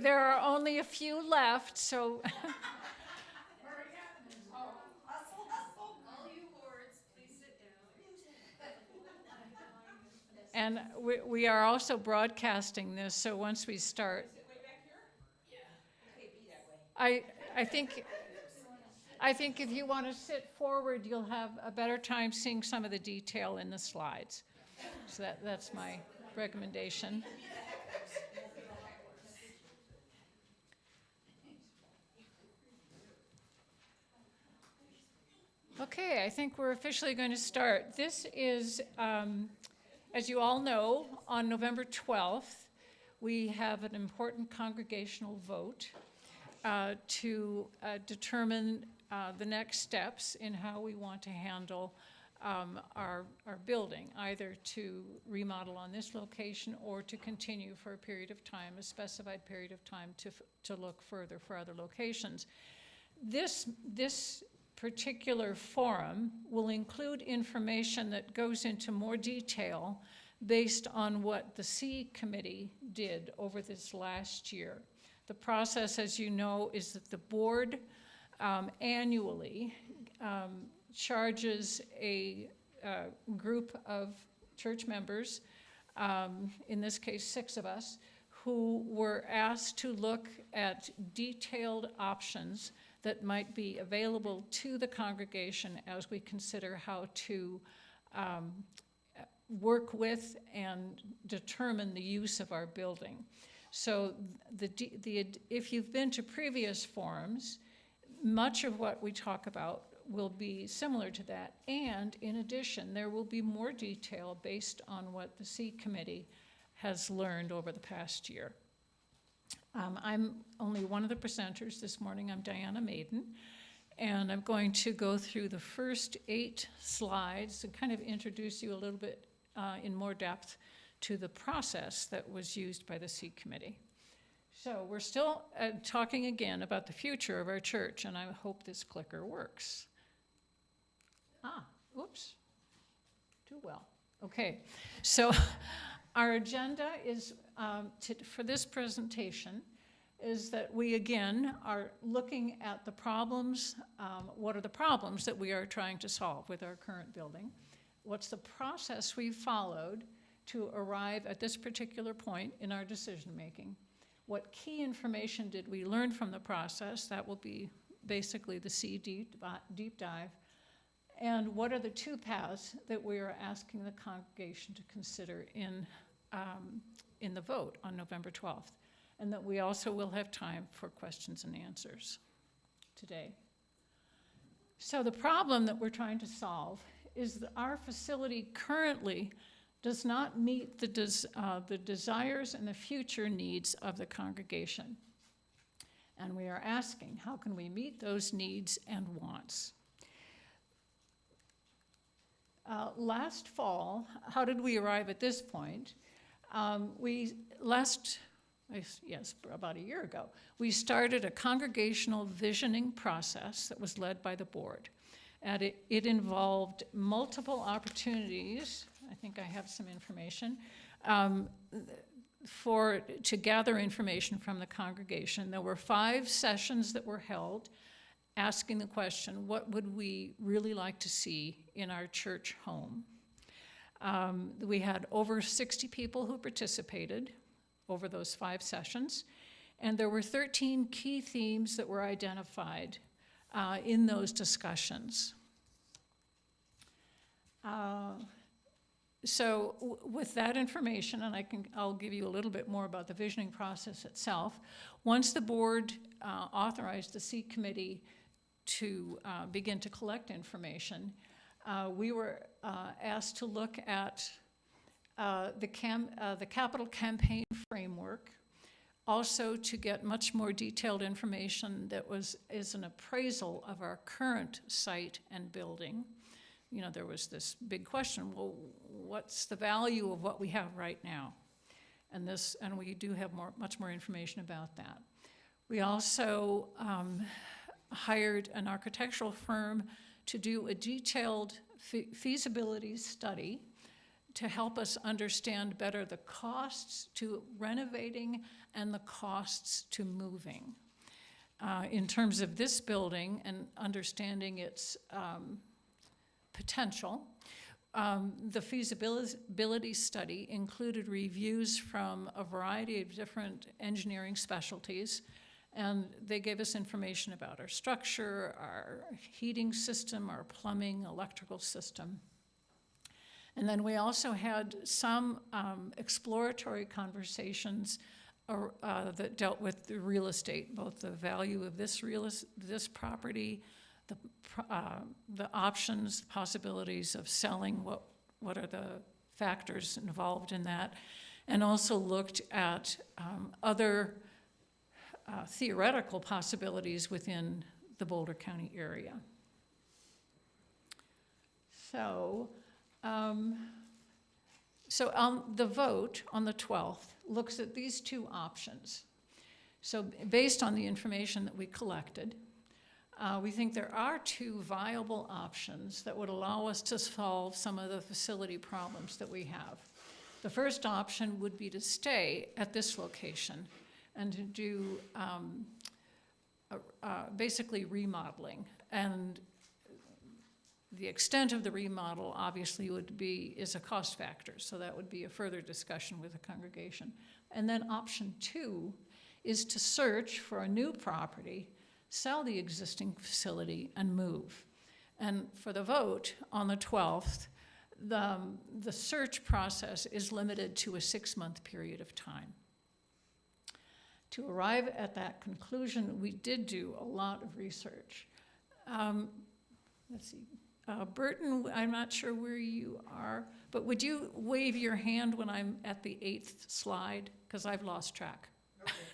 There are only a few left, so Hustle, hustle. All you hordes, please sit down. and we are also broadcasting this, so once we start, Is it way back here? Yeah. Okay, be that way. I think if you want to sit forward, you'll have a better time seeing some of the detail in the slides. So that's my recommendation. Okay, I think we're officially going to start. This is, as you all know, on November 12th, we have an important congregational vote to determine the next steps in how we want to handle our building, either to remodel on this location or to continue for a period of time, a specified period of time to look further for other locations. This particular forum will include information that goes into more detail based on what the C Committee did over this last year. The process, as you know, is that the board annually charges a group of church members, in this case 6 of us, who were asked to look at detailed options that might be available to the congregation as we consider how to work with and determine the use of our building. So if you've been to previous forums, much of what we talk about will be similar to that, and in addition, there will be more detail based on what the C Committee has learned over the past year. I'm only one of the presenters this morning. I'm Diana Maiden, and I'm going to go through the first 8 slides and kind of introduce you a little bit in more depth to the process that was used by the C Committee. So we're still talking again about the future of our church, and I hope this clicker works. Oops, too well. Okay, so our agenda is, for this presentation, is that we again are looking at the problems, what are the problems that we are trying to solve with our current building? What's the process we followed to arrive at this particular point in our decision making? What key information did we learn from the process? That will be basically the C deep dive. And what are the 2 paths that we are asking the congregation to consider in the vote on November 12th? And that we also will have time for questions and answers today. So the problem that we're trying to solve is that our facility currently does not meet the desires and the future needs of the congregation. And we are asking, how can we meet those needs and wants? Last fall, how did we arrive at this point? About a year ago, we started a congregational visioning process that was led by the board. And it involved multiple opportunities. I think I have some information, to gather information from the congregation. There were 5 sessions that were held asking the question, what would we really like to see in our church home? We had over 60 people who participated over those 5 sessions, and there were 13 key themes that were identified in those discussions. So with that information, and I'll give you a little bit more about the visioning process itself. Once the board authorized the C Committee to begin to collect information, we were asked to look at the capital campaign framework, also to get much more detailed information that is an appraisal of our current site and building. You know, there was this big question, well, what's the value of what we have right now? And we do have much more information about that. We also hired an architectural firm to do a detailed feasibility study to help us understand better the costs to renovating and the costs to moving. In terms of this building and understanding its potential, the feasibility study included reviews from a variety of different engineering specialties, and they gave us information about our structure, our heating system, our plumbing, electrical system. And then we also had some exploratory conversations that dealt with the real estate, both the value of this property, the options, possibilities of selling, what are the factors involved in that, and also looked at other theoretical possibilities within the Boulder County area. So the vote on the 12th looks at these two options. So based on the information that we collected, we think there are two viable options that would allow us to solve some of the facility problems that we have. The first option would be to stay at this location and to do basically remodeling. And the extent of the remodel obviously is a cost factor, so that would be a further discussion with the congregation. And then option 2 is to search for a new property, sell the existing facility, and move. And for the vote on the 12th, the search process is limited to a 6-month period of time. To arrive at that conclusion, we did do a lot of research. Let's see. Burton, I'm not sure where you are, but would you wave your hand when I'm at the 8th slide? Because I've lost track.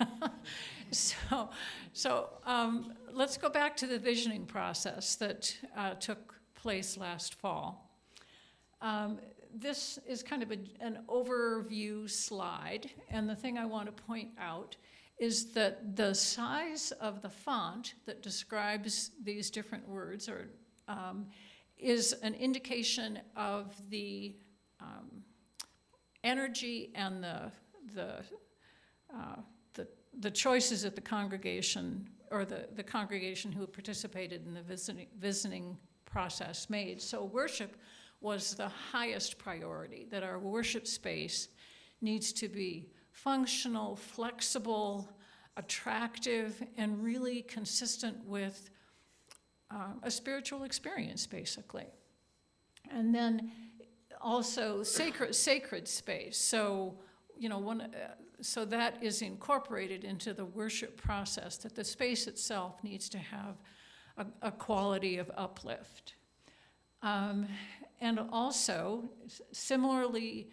Okay. So let's go back to the visioning process that took place last fall. This is kind of an overview slide, and the thing I want to point out is that the size of the font that describes these different words is an indication of the energy and the choices that the congregation or the congregation who participated in the visiting process made. So worship was the highest priority, that our worship space needs to be functional, flexible, attractive, and really consistent with a spiritual experience, basically. And then also sacred space. So, so that is incorporated into the worship process, that the space itself needs to have a quality of uplift. And also, similarly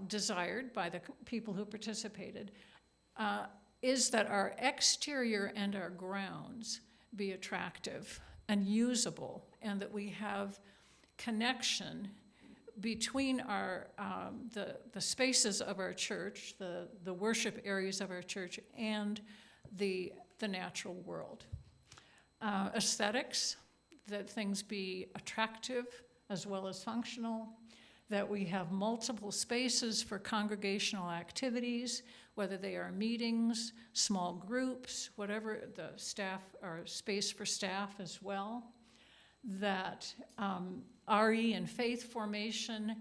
desired by the people who participated, is that our exterior and our grounds be attractive and usable, and that we have connection between our the spaces of our church, the worship areas of our church, and the natural world. Aesthetics, that things be attractive as well as functional, that we have multiple spaces for congregational activities, whether they are meetings, small groups, whatever, the staff, or space for staff as well, that RE and faith formation,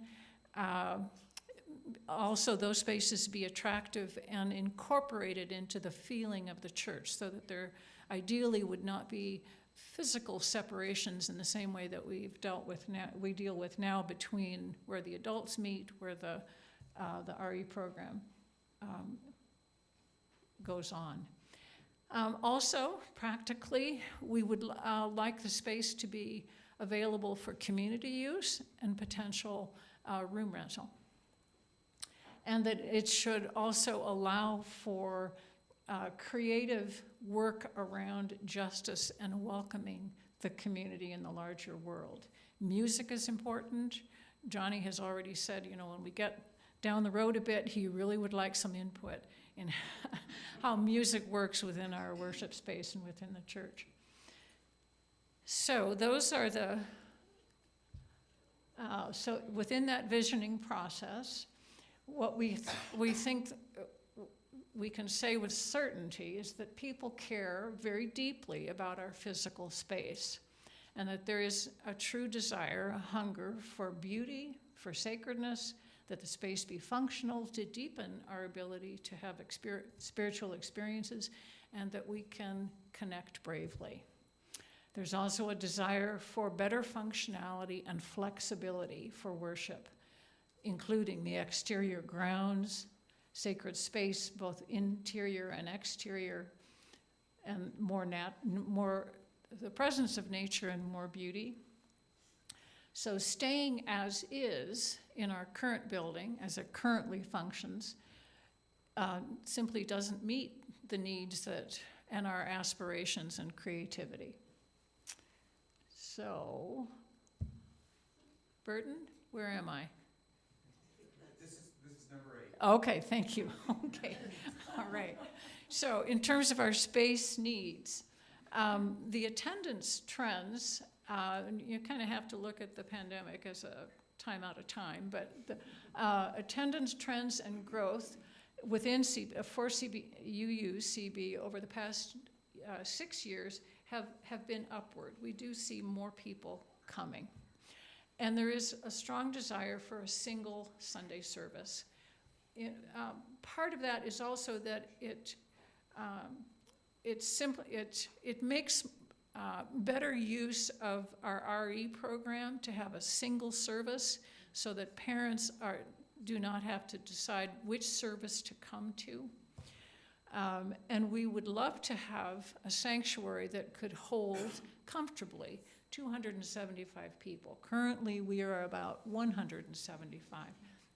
also those spaces be attractive and incorporated into the feeling of the church, so that there ideally would not be physical separations in the same way that we deal with now between where the adults meet, where the RE program goes on. Also, practically, we would like the space to be available for community use and potential room rental. And that it should also allow for creative work around justice and welcoming the community in the larger world. Music is important. Johnny has already said, when we get down the road a bit, he really would like some input in how music works within our worship space and within the church. So those are So within that visioning process, what we think we can say with certainty is that people care very deeply about our physical space, and that there is a true desire, a hunger for beauty, for sacredness, that the space be functional to deepen our ability to have spiritual experiences, and that we can connect bravely. There's also a desire for better functionality and flexibility for worship, including the exterior grounds, sacred space, both interior and exterior, and more the presence of nature and more beauty. So staying as is in our current building, as it currently functions, simply doesn't meet the needs and our aspirations and creativity. So, Burton, where am I? This is number 8. Okay, thank you. Okay, all right. So in terms of our space needs, the attendance trends, you kind of have to look at the pandemic as a time out of time, but the attendance trends and growth within for UUCB over the past 6 years have been upward. We do see more people coming. And there is a strong desire for a single Sunday service. Part of that is also that it makes better use of our RE program to have a single service so that parents do not have to decide which service to come to. And we would love to have a sanctuary that could hold comfortably 275 people. Currently, we are about 175.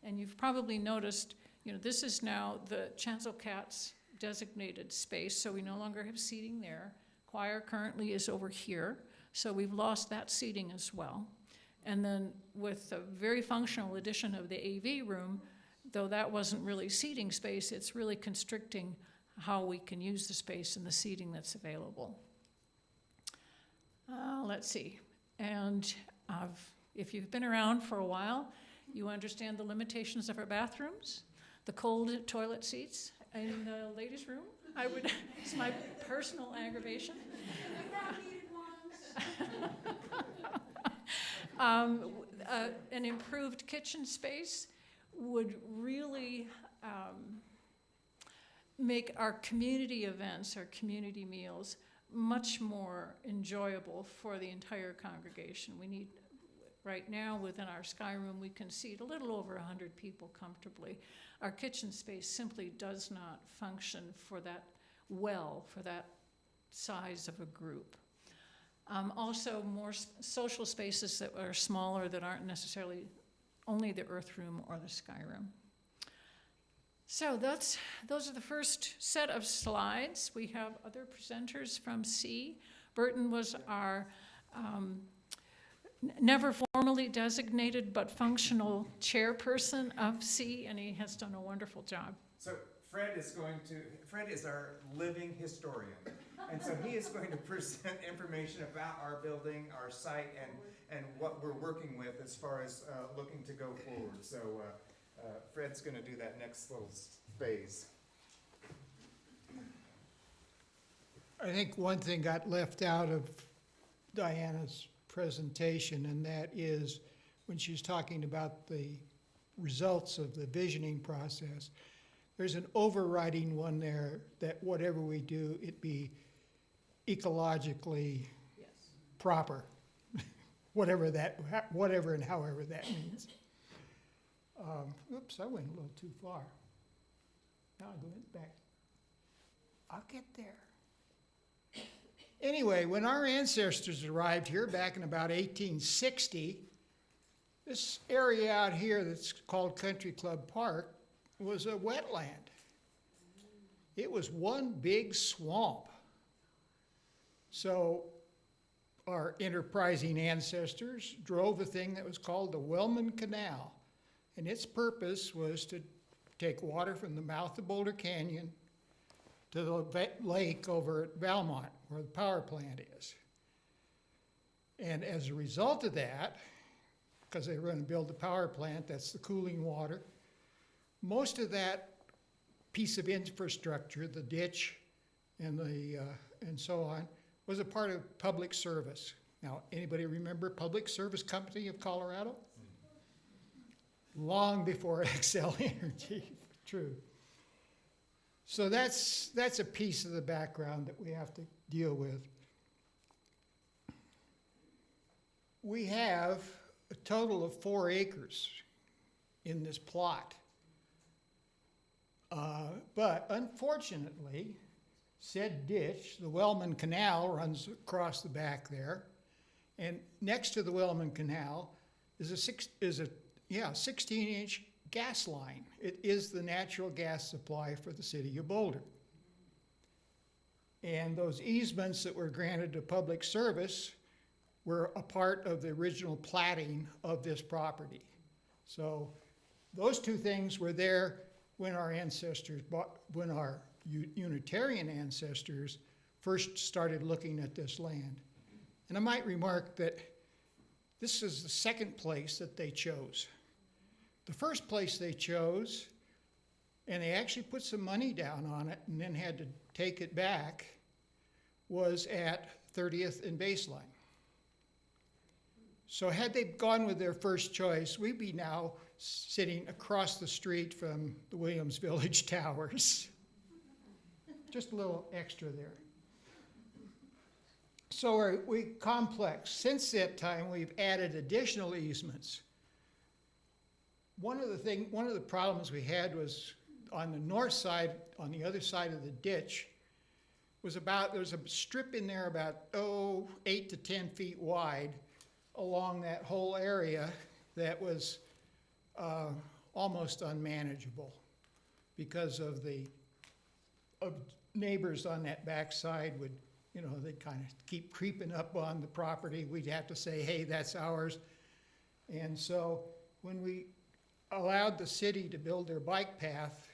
And you've probably noticed, this is now the Chancel Katz designated space, so we no longer have seating there. Choir currently is over here, so we've lost that seating as well. And then with the very functional addition of the AV room, though that wasn't really seating space, it's really constricting how we can use the space and the seating that's available. Let's see. And if you've been around for a while, you understand the limitations of our bathrooms, the cold toilet seats in the ladies' room. It's my personal aggravation. An improved kitchen space would really make our community events, our community meals, much more enjoyable for the entire congregation. Right now, within our Sky Room, we can seat a little over 100 people comfortably. Our kitchen space simply does not function for that size of a group. Also, more social spaces that are smaller, that aren't necessarily only the Earth Room or the Sky Room. So those are the first set of slides. We have other presenters from C. Burton was our never formally designated but functional chairperson of C, and he has done a wonderful job. So Fred is our living historian. And so he is going to present information about our building, our site, and what we're working with as far as looking to go forward. So Fred's going to do that next little phase. I think one thing got left out of Diana's presentation, and that is when she's talking about the results of the visioning process, there's an overriding one there that whatever we do, it be ecologically proper, whatever and however that means. Oops, I went a little too far. Now I go back. I'll get there. Anyway, when our ancestors arrived here back in about 1860, this area out here that's called Country Club Park was a wetland. It was one big swamp. So our enterprising ancestors drove a thing that was called the Wellman Canal, and its purpose was to take water from the mouth of Boulder Canyon to the lake over at Valmont, where the power plant is. And as a result of that, because they were going to build the power plant, that's the cooling water. Most of that piece of infrastructure, the ditch and and so on, was a part of public service. Now, anybody remember Public Service Company of Colorado? Long before Xcel Energy, true. So that's a piece of the background that we have to deal with. We have a total of 4 acres in this plot. But unfortunately, said ditch, the Wellman Canal, runs across the back there. And next to the Wellman Canal is a 16-inch gas line. It is the natural gas supply for the city of Boulder. And those easements that were granted to public service were a part of the original platting of this property. So those 2 things were there when our ancestors when our Unitarian ancestors first started looking at this land. And I might remark that this is the second place that they chose. The first place they chose, and they actually put some money down on it and then had to take it back, was at 30th and Baseline. So had they gone with their first choice, we'd be now sitting across the street from the Williams Village Towers. Just a little extra there. So we complex. Since that time, we've added additional easements. One of the problems we had was on the north side, on the other side of the ditch, there's a strip in there about 8 to 10 feet wide along that whole area that was almost unmanageable because of neighbors on that backside would, they'd kind of keep creeping up on the property. We'd have to say, hey, that's ours. And so when we allowed the city to build their bike path,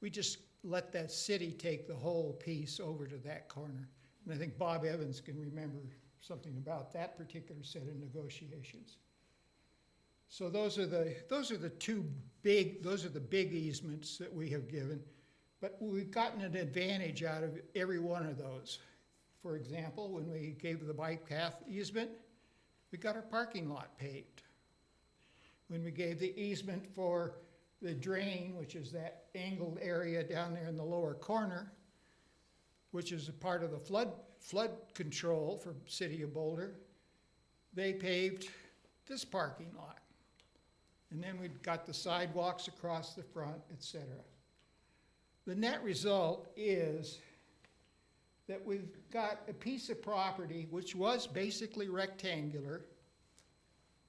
we just let that city take the whole piece over to that corner. And I think Bob Evans can remember something about that particular set of negotiations. So those are the big easements that we have given, but we've gotten an advantage out of every one of those. For example, when we gave the bike path easement, we got our parking lot paved. When we gave the easement for the drain, which is that angled area down there in the lower corner, which is a part of the flood control for City of Boulder, they paved this parking lot. And then we've got the sidewalks across the front, etc. The net result is that we've got a piece of property which was basically rectangular,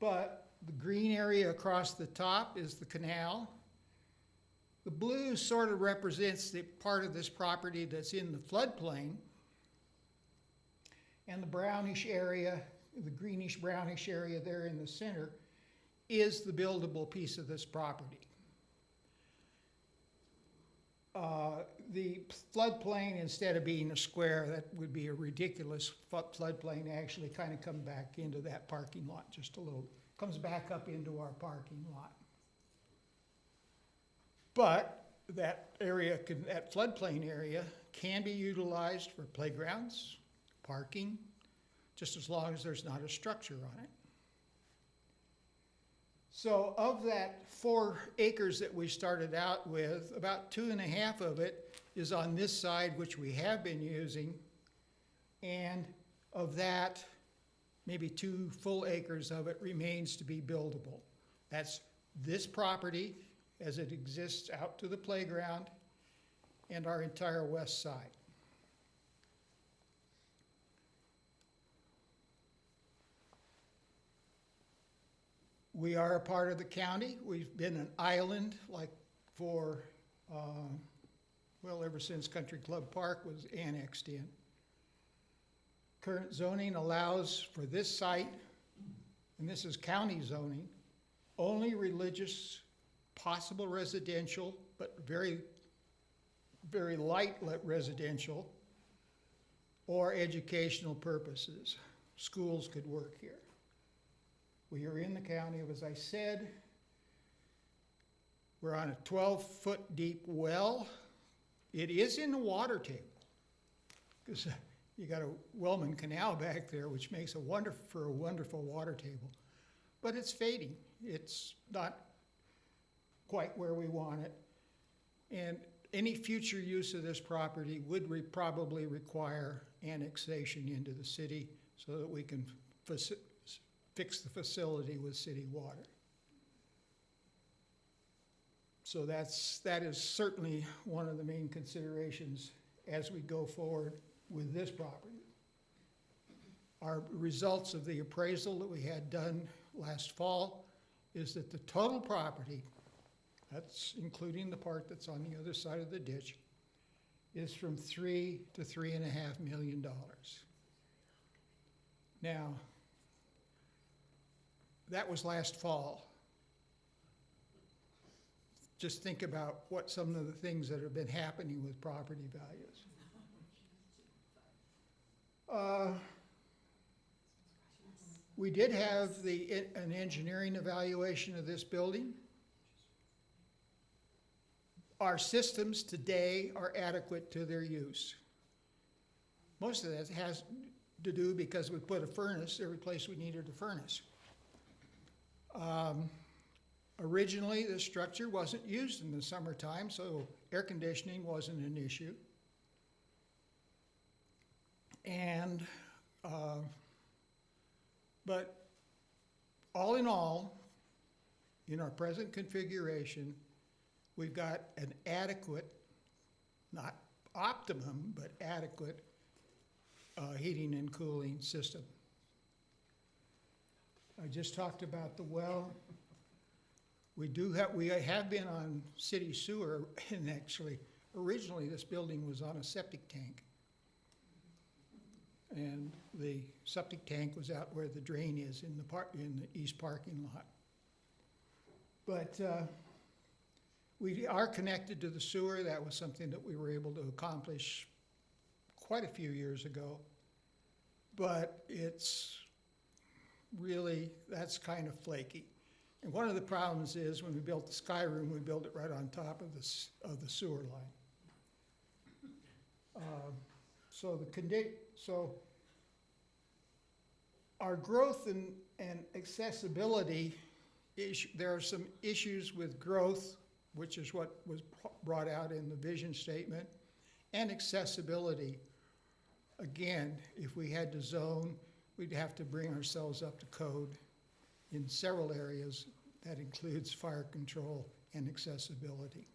but the green area across the top is the canal. The blue sort of represents the part of this property that's in the floodplain. And the brownish area, the greenish brownish area there in the center, is the buildable piece of this property. The floodplain, instead of being a square, that would be a ridiculous floodplain, actually kind of come back into that parking lot just a little, comes back up into our parking lot. But that area, that floodplain area can be utilized for playgrounds, parking, just as long as there's not a structure on it. So of that 4 acres that we started out with, about 2.5 of it is on this side, which we have been using. And of that, maybe 2 full acres of it remains to be buildable. That's this property as it exists out to the playground and our entire west side. We are a part of the county. We've been an island for, ever since Country Club Park was annexed in. Current zoning allows for this site, and this is county zoning, only religious, possible residential, but very, very light residential, or educational purposes. Schools could work here. We are in the county, as I said. We're on a 12-foot deep well. It is in the water table, because you got a Wellman Canal back there, which makes a wonderful water table. But it's fading. It's not quite where we want it. And any future use of this property would probably require annexation into the city so that we can fix the facility with city water. So that is certainly one of the main considerations as we go forward with this property. Our results of the appraisal that we had done last fall is that the total property, that's including the part that's on the other side of the ditch, is from $3 to $3.5 million. Now, that was last fall. Just think about what some of the things that have been happening with property values. We did have an engineering evaluation of this building. Our systems today are adequate to their use. Most of that has to do because we put a furnace every place we needed a furnace. Originally, this structure wasn't used in the summertime, so air conditioning wasn't an issue. And, but all in all, in our present configuration, we've got an adequate, not optimum, but adequate heating and cooling system. I just talked about the well. We have been on city sewer, and actually, originally this building was on a septic tank. And the septic tank was out where the drain is in the east parking lot. But we are connected to the sewer. That was something that we were able to accomplish quite a few years ago. But it's really, that's kind of flaky. And one of the problems is when we built the Sky Room, we built it right on top of the sewer line. So our growth and accessibility, there are some issues with growth, which is what was brought out in the vision statement, and accessibility. Again, if we had to zone, we'd have to bring ourselves up to code in several areas. That includes fire control and accessibility.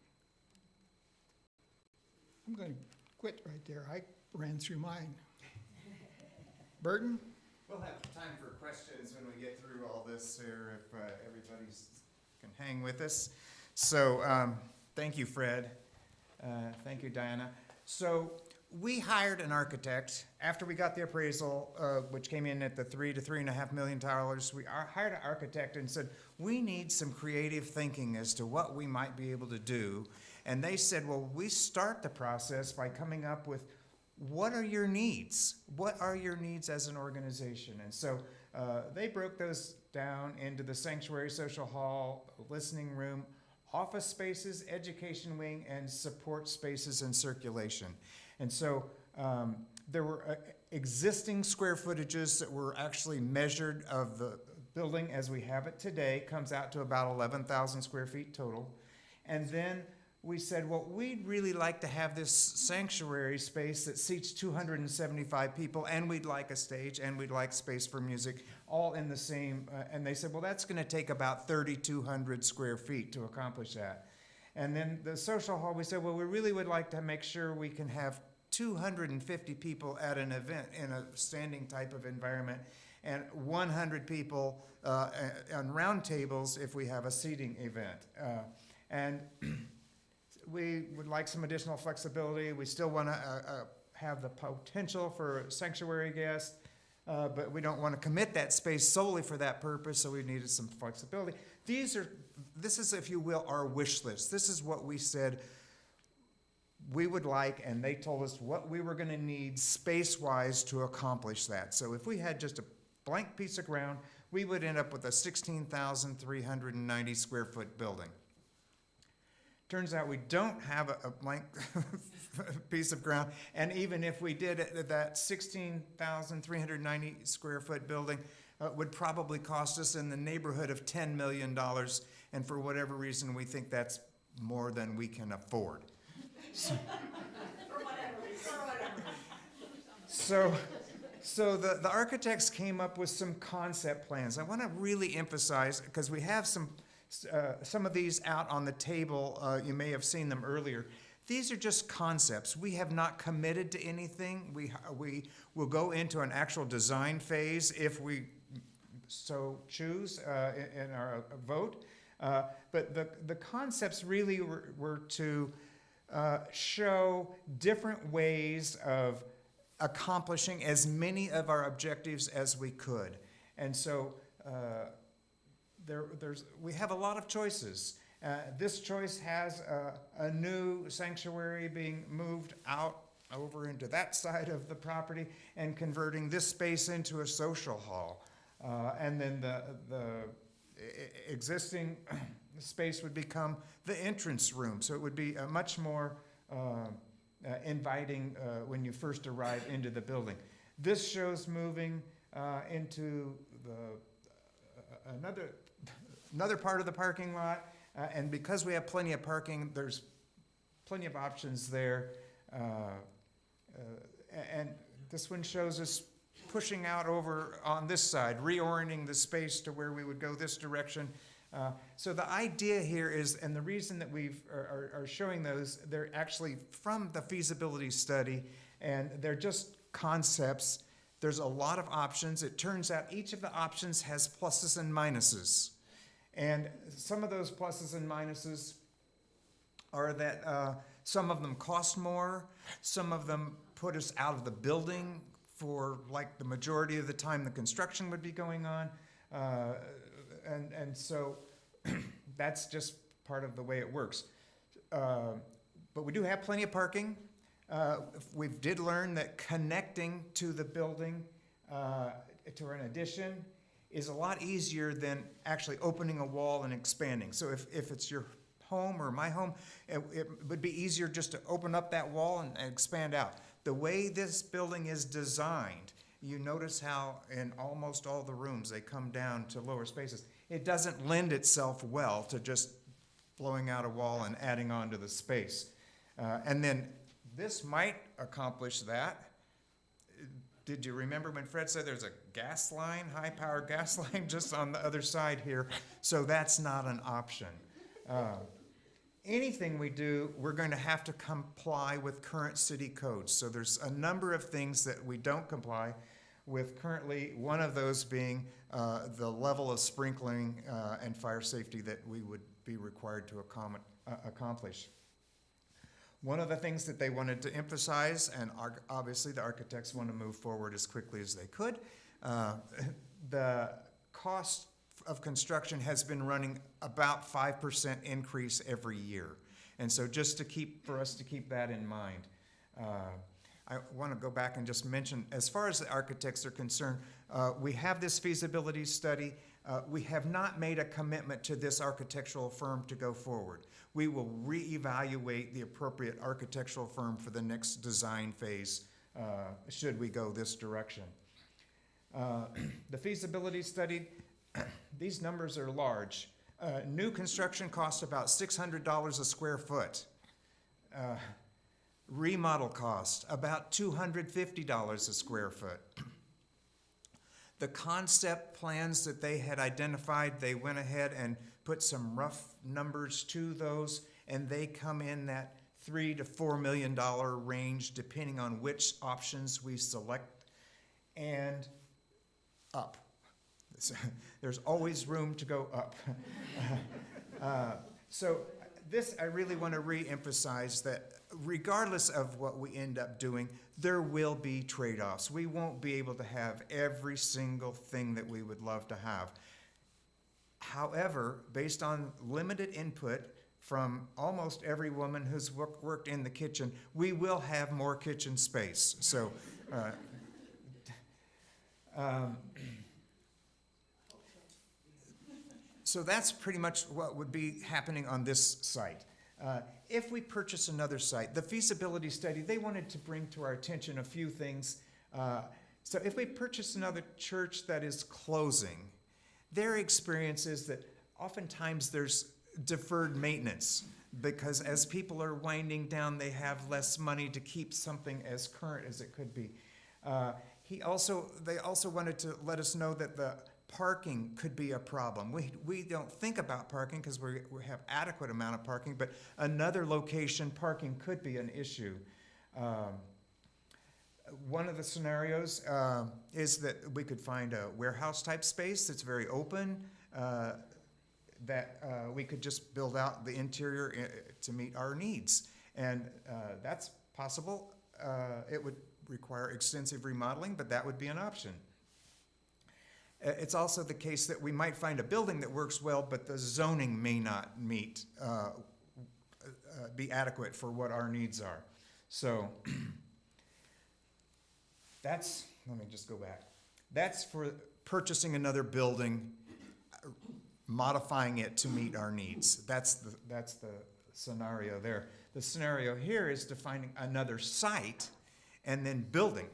I'm going to quit right there. I ran through mine. Burton? We'll have time for questions when we get through all this here, if everybody can hang with us. So thank you, Fred. Thank you, Diana. So we hired an architect after we got the appraisal, which came in at the $3 to $3.5 million. We hired an architect and said, we need some creative thinking as to what we might be able to do. And they said, well, we start the process by coming up with, what are your needs? What are your needs as an organization? And so they broke those down into the sanctuary, social hall, listening room, office spaces, education wing, and support spaces and circulation. And so there were existing square footages that were actually measured of the building as we have it today, comes out to about 11,000 square feet total. And then we said, well, we'd really like to have this sanctuary space that seats 275 people, and we'd like a stage, and we'd like space for music, all in the same, and they said, well, that's gonna take about 3,200 square feet to accomplish that. And then the social hall, we said, well, we really would like to make sure we can have 250 people at an event in a standing type of environment, and 100 people on round tables if we have a seating event. And we would like some additional flexibility. We still want to have the potential for sanctuary guests, but we don't want to commit that space solely for that purpose, so we needed some flexibility. This is, if you will, our wish list. This is what we said we would like, and they told us what we were going to need space-wise to accomplish that. So if we had just a blank piece of ground, we would end up with a 16,390 square foot building. Turns out we don't have a blank piece of ground, and even if we did it, that 16,390 square foot building would probably cost us in the neighborhood of $10 million, and for whatever reason, we think that's more than we can afford. So the architects came up with some concept plans. I want to really emphasize, because we have some of these out on the table. You may have seen them earlier. These are just concepts. We have not committed to anything. We will go into an actual design phase if we so choose in our vote. But the concepts really were to show different ways of accomplishing as many of our objectives as we could. And so we have a lot of choices. This choice has a new sanctuary being moved out over into that side of the property and converting this space into a social hall. And then the existing space would become the entrance room. So it would be a much more inviting when you first arrive into the building. This shows moving into another part of the parking lot, and because we have plenty of parking, there's plenty of options there. And this one shows us pushing out over on this side, reorienting the space to where we would go this direction. So the idea here is, and the reason that we are showing those, they're actually from the feasibility study, and they're just concepts. There's a lot of options. It turns out each of the options has pluses and minuses. And some of those pluses and minuses are that some of them cost more, some of them put us out of the building for like the majority of the time the construction would be going on. And so that's just part of the way it works. But we do have plenty of parking. We did learn that connecting to the building, to an addition, is a lot easier than actually opening a wall and expanding. So if it's your home or my home, it would be easier just to open up that wall and expand out. The way this building is designed, you notice how in almost all the rooms they come down to lower spaces. It doesn't lend itself well to just blowing out a wall and adding on to the space. And then this might accomplish that. Did you remember when Fred said there's a gas line, high-power gas line just on the other side here? So that's not an option. Anything we do, we're going to have to comply with current city codes. So there's a number of things that we don't comply with currently, one of those being the level of sprinkling and fire safety that we would be required to accomplish. One of the things that they wanted to emphasize, and obviously the architects want to move forward as quickly as they could, the cost of construction has been running about 5% increase every year. And so just for us to keep that in mind. I want to go back and just mention, as far as the architects are concerned, we have this feasibility study. We have not made a commitment to this architectural firm to go forward. We will reevaluate the appropriate architectural firm for the next design phase, should we go this direction. The feasibility study, these numbers are large. New construction costs about $600 a square foot. Remodel cost, about $250 a square foot. The concept plans that they had identified, they went ahead and put some rough numbers to those, and they come in that $3 to $4 million range, depending on which options we select, and up. There's always room to go up. So this, I really want to re-emphasize that regardless of what we end up doing, there will be trade-offs. We won't be able to have every single thing that we would love to have. However, based on limited input from almost every woman who's worked in the kitchen, we will have more kitchen space. So that's pretty much what would be happening on this site. If we purchase another site, the feasibility study, they wanted to bring to our attention a few things. So if we purchase another church that is closing, their experience is that oftentimes there's deferred maintenance because as people are winding down, they have less money to keep something as current as it could be. They also wanted to let us know that the parking could be a problem. We don't think about parking because we have adequate amount of parking, but another location, parking could be an issue. One of the scenarios is that we could find a warehouse type space that's very open, that we could just build out the interior to meet our needs. And that's possible. It would require extensive remodeling, but that would be an option. It's also the case that we might find a building that works well, but the zoning may not be adequate for what our needs are. So let me just go back. That's for purchasing another building, modifying it to meet our needs. That's the scenario there. The scenario here is to find another site and then building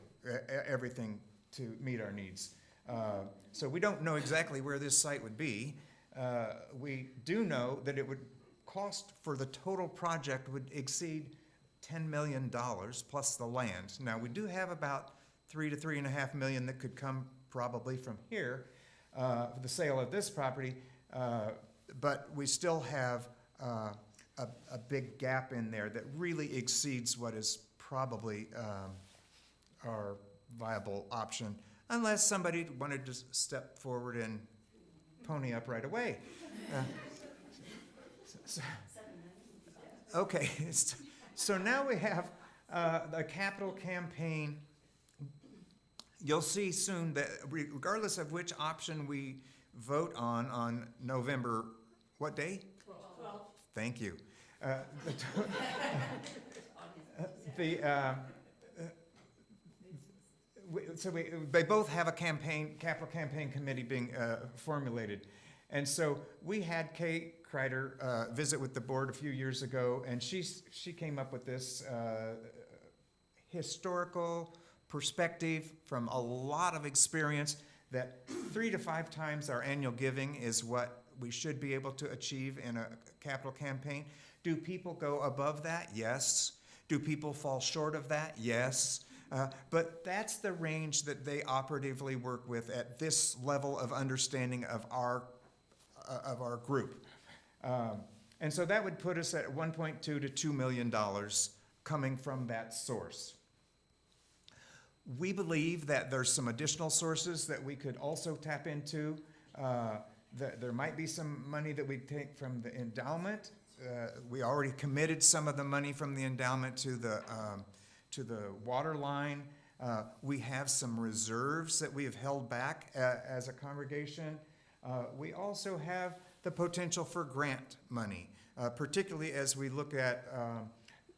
everything to meet our needs. So we don't know exactly where this site would be. We do know that it would cost for the total project would exceed $10 million plus the land. Now we do have about $3 to $3.5 million that could come probably from here for the sale of this property, but we still have a big gap in there that really exceeds what is probably our viable option, unless somebody wanted to step forward and pony up right away. Okay, so now we have the capital campaign. You'll see soon that regardless of which option we vote on November, what day? 12. Thank you. They both have a capital campaign committee being formulated. And so we had Kay Kreider visit with the board a few years ago, and she came up with this historical perspective from a lot of experience that 3 to 5 times our annual giving is what we should be able to achieve in a capital campaign. Do people go above that? Yes. Do people fall short of that? Yes. But that's the range that they operatively work with at this level of understanding of our group. And so that would put us at $1.2 to $2 million coming from that source. We believe that there's some additional sources that we could also tap into. There might be some money that we take from the endowment. We already committed some of the money from the endowment to the water line. We have some reserves that we have held back as a congregation. We also have the potential for grant money, particularly as we look at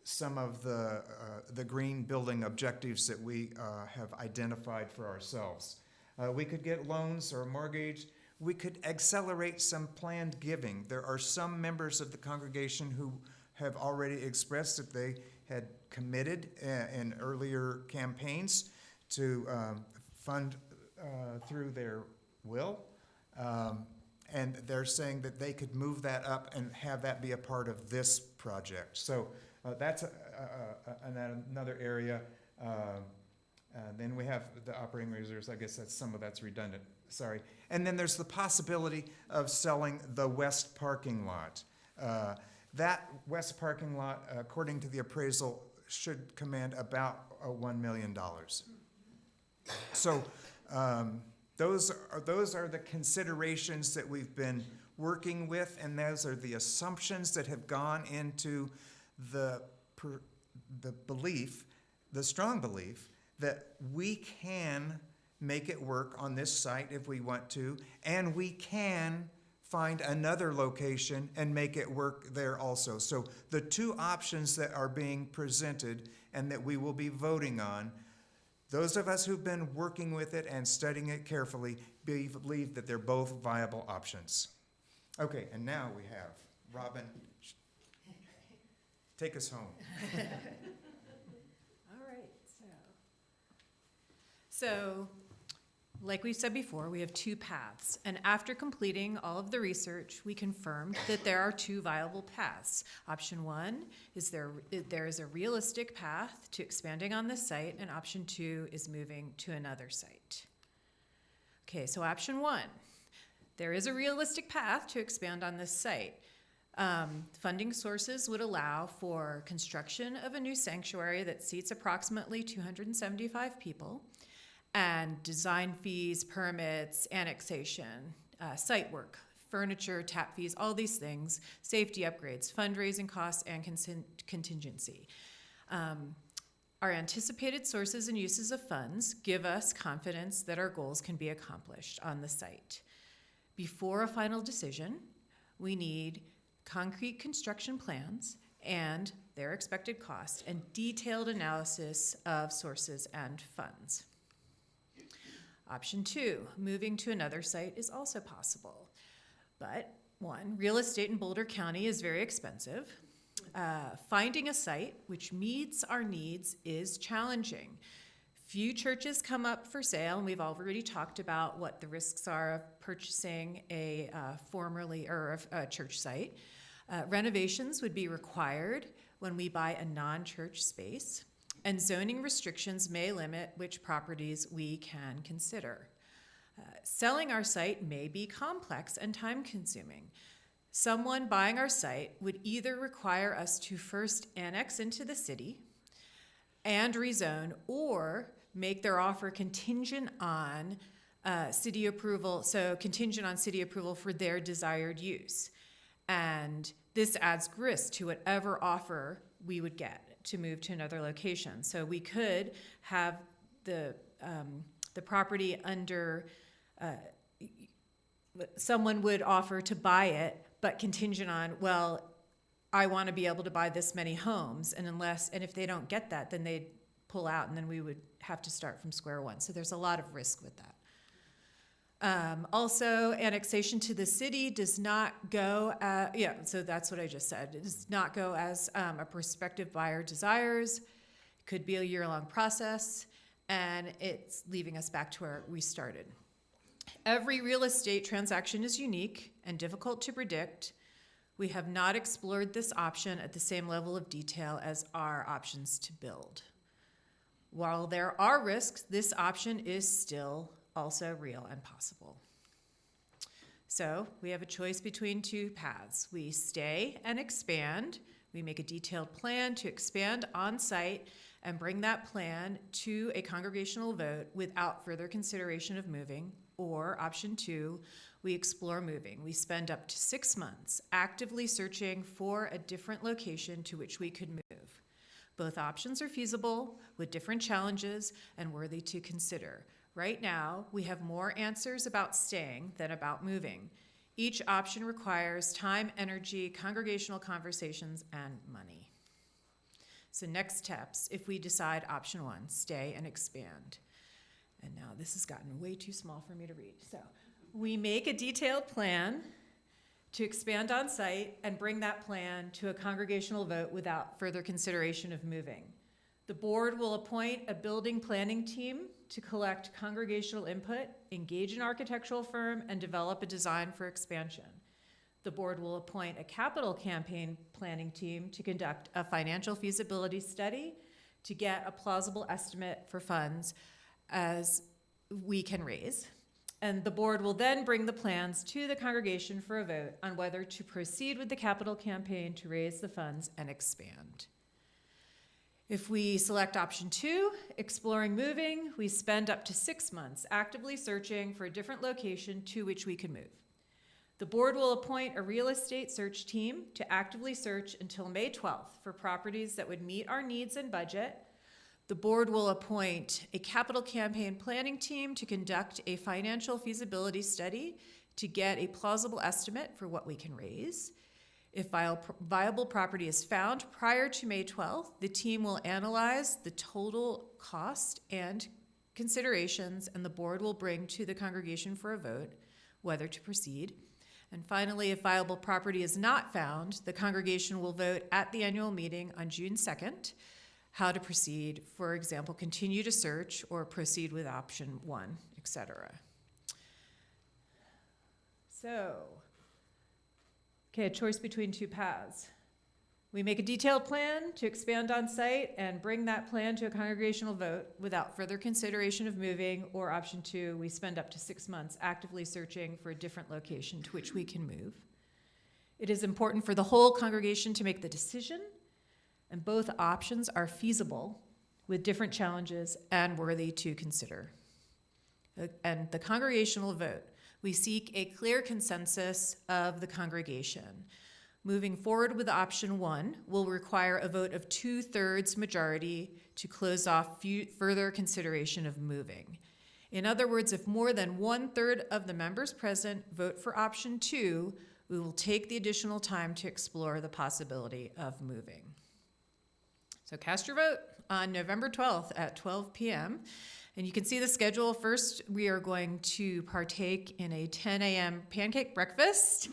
some of the green building objectives that we have identified for ourselves. We could get loans or a mortgage. We could accelerate some planned giving. There are some members of the congregation who have already expressed that they had committed in earlier campaigns to fund through their will. And they're saying that they could move that up and have that be a part of this project. So that's another area. Then we have the operating reserves. I guess that's redundant. Sorry. And then there's the possibility of selling the west parking lot. That west parking lot, according to the appraisal, should command about $1 million. So those are the considerations that we've been working with, and those are the assumptions that have gone into the belief, the strong belief, that we can make it work on this site if we want to, and we can find another location and make it work there also. So the two options that are being presented and that we will be voting on, those of us who've been working with it and studying it carefully believe that they're both viable options. Okay, and now we have Robin. Take us home. All right, so, like we said before, we have two paths. And after completing all of the research, we confirmed that there are two viable paths. Option one is there is a realistic path to expanding on this site, and option two is moving to another site. Okay, so option one, there is a realistic path to expand on this site. Funding sources would allow for construction of a new sanctuary that seats approximately 275 people, and design fees, permits, annexation, site work, furniture, tap fees, all these things, safety upgrades, fundraising costs, and contingency. Our anticipated sources and uses of funds give us confidence that our goals can be accomplished on the site. Before a final decision, we need concrete construction plans and their expected costs and detailed analysis of sources and funds. Option two, moving to another site is also possible. But one, real estate in Boulder County is very expensive. Finding a site which meets our needs is challenging. Few churches come up for sale, and we've already talked about what the risks are of purchasing a church site. Renovations would be required when we buy a non-church space, and zoning restrictions may limit which properties we can consider. Selling our site may be complex and time-consuming. Someone buying our site would either require us to first annex into the city and rezone, or make their offer contingent on city approval, so contingent on city approval for their desired use. And this adds risk to whatever offer we would get to move to another location. So we could have the property under, someone would offer to buy it, but contingent on, well, I want to be able to buy this many homes, and if they don't get that, then they'd pull out, and then we would have to start from square one. So there's a lot of risk with that. Also, annexation to the city does not go, so that's what I just said. It does not go as a prospective buyer desires. It could be a year-long process, and it's leaving us back to where we started. Every real estate transaction is unique and difficult to predict. We have not explored this option at the same level of detail as our options to build. While there are risks, this option is still also real and possible. So we have a choice between two paths. We stay and expand. We make a detailed plan to expand on site and bring that plan to a congregational vote without further consideration of moving. Or option two, we explore moving. We spend up to 6 months actively searching for a different location to which we could move. Both options are feasible with different challenges and worthy to consider. Right now, we have more answers about staying than about moving. Each option requires time, energy, congregational conversations, and money. So next steps, if we decide option one, stay and expand. And now this has gotten way too small for me to read. So we make a detailed plan to expand on site and bring that plan to a congregational vote without further consideration of moving. The board will appoint a building planning team to collect congregational input, engage an architectural firm, and develop a design for expansion. The board will appoint a capital campaign planning team to conduct a financial feasibility study to get a plausible estimate for funds as we can raise. And the board will then bring the plans to the congregation for a vote on whether to proceed with the capital campaign to raise the funds and expand. If we select option two, exploring moving, we spend up to 6 months actively searching for a different location to which we can move. The board will appoint a real estate search team to actively search until May 12th for properties that would meet our needs and budget. The board will appoint a capital campaign planning team to conduct a financial feasibility study to get a plausible estimate for what we can raise. If viable property is found prior to May 12th, the team will analyze the total cost and considerations, and the board will bring to the congregation for a vote whether to proceed. And finally, if viable property is not found, the congregation will vote at the annual meeting on June 2nd how to proceed, for example, continue to search or proceed with option 1, etc. So, okay, a choice between two paths. We make a detailed plan to expand on site and bring that plan to a congregational vote without further consideration of moving, or option 2, we spend up to 6 months actively searching for a different location to which we can move. It is important for the whole congregation to make the decision, and both options are feasible with different challenges and worthy to consider. And the congregational vote, we seek a clear consensus of the congregation. Moving forward with option 1 will require a vote of 2/3 majority to close off further consideration of moving. In other words, if more than 1/3 of the members present vote for option 2, we will take the additional time to explore the possibility of moving. So cast your vote on November 12th at 12 p.m. And you can see the schedule. First, we are going to partake in a 10 a.m. pancake breakfast.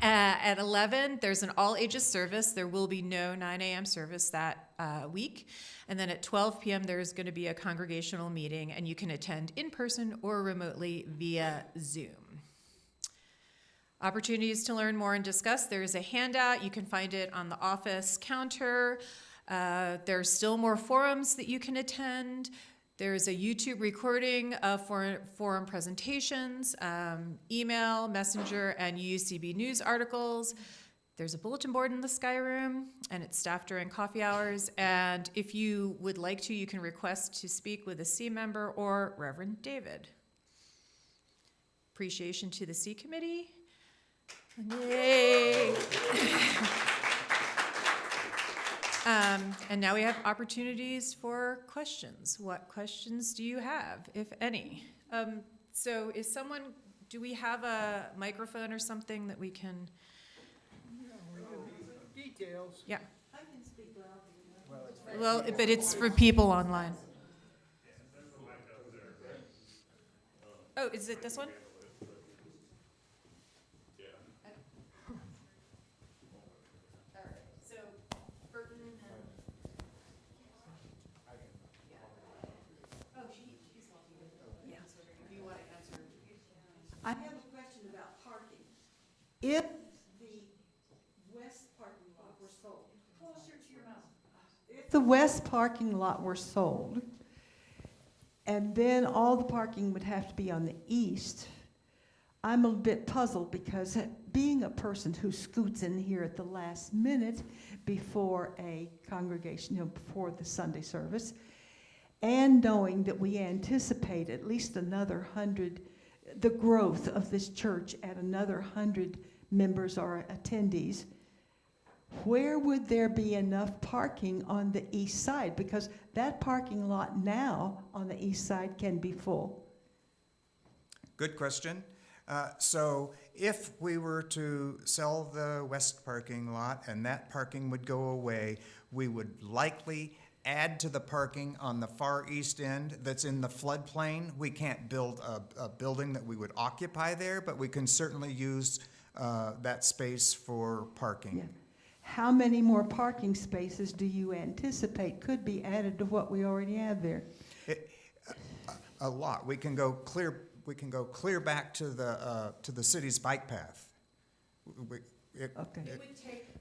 At 11, there's an all-ages service. There will be no 9 a.m. service that week. And then at 12 p.m., there's going to be a congregational meeting, and you can attend in person or remotely via Zoom. Opportunities to learn more and discuss. There is a handout. You can find it on the office counter. There's still more forums that you can attend. There's a YouTube recording of forum presentations, email, messenger, and UCB news articles. There's a bulletin board in the Sky Room, and it's staffed during coffee hours. And if you would like to, you can request to speak with a C member or Reverend David. Appreciation to the C Committee. Yay! And now we have opportunities for questions. What questions do you have, if any? So do we have a microphone or something that we can? Details. Yeah. I can speak loudly. Well, but it's for people online. Oh, is it this one? I have a question about parking. If the west parking lot were sold. Closer to your mouth. If the west parking lot were sold, and then all the parking would have to be on the east, I'm a bit puzzled because being a person who scoots in here at the last minute before a congregation, before the Sunday service, and knowing that we anticipate at least another 100, the growth of this church at another 100 members or attendees, where would there be enough parking on the east side? Because that parking lot now on the east side can be full. Good question. So if we were to sell the west parking lot and that parking would go away, we would likely add to the parking on the far east end that's in the floodplain. We can't build a building that we would occupy there, but we can certainly use that space for parking. Yeah. How many more parking spaces do you anticipate could be added to what we already have there? A lot. We can go clear back to the city's bike path. Okay. It would take.